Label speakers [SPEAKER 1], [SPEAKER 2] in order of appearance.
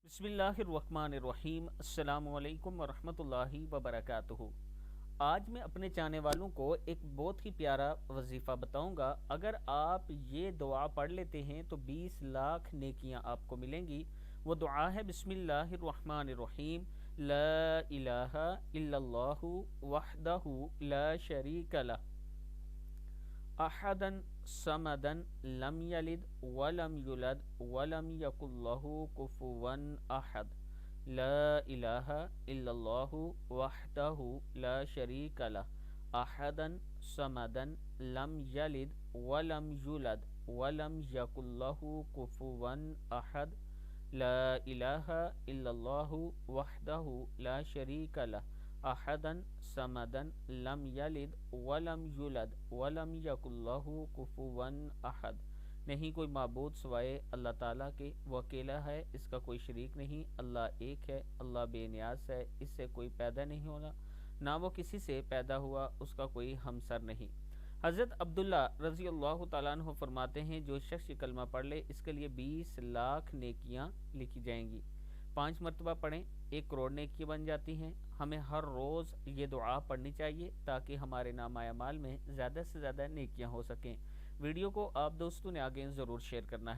[SPEAKER 1] بسم اللہ الرحمن الرحیم۔ السلام علیکم ورحمۃ اللہ وبرکاتہ۔ آج میں اپنے چاہنے والوں کو ایک بہت ہی پیارا وظیفہ بتاؤں گا۔ اگر آپ یہ دعا پڑھ لیتے ہیں تو 20 لاکھ نیکیاں آپ کو ملیں گی۔ وہ دعا ہے بسم اللہ الرحمن الرحیم، لا الہ الا اللہ وحدہ لا شریک لہ، احدن صمدن لم یلد ولم یولد ولم یکن لہ کفوا احد، لا الہ الا اللہ وحدہ لا شریک لہ، احدن صمدن لم یلد ولم یولد ولم یکن لہ کفوا احد، لا الہ الا اللہ وحدہ لا شریک لہ، احدن صمدن لم یلد ولم یولد ولم یکن لہ کفوا احد۔ نہیں کوئی معبود سوائے اللہ تعالیٰ کے، وہ اکیلا ہے، اس کا کوئی شریک نہیں، اللہ ایک ہے، اللہ بے نیاز ہے، اس سے کوئی پیدا نہیں ہونا، نہ وہ کسی سے پیدا ہوا، اس کا کوئی ہمسر نہیں۔ حضرت عبداللہ رضی اللہ تعالیٰ عنہ فرماتے ہیں جو شخص یہ کلمہ پڑھ لے اس کے لیے 20 لاکھ نیکیاں لکھی جائیں گی۔ 5 مرتبہ پڑھیں، 1 کروڑ نیکی بن جاتی ہیں۔ ہمیں ہر روز یہ دعا پڑھنی چاہیے تاکہ ہمارے نامہ اعمال میں زیادہ سے زیادہ نیکیاں ہو سکیں۔ ویڈیو کو آپ دوستوں نے آگے ضرور شیئر کرنا ہے۔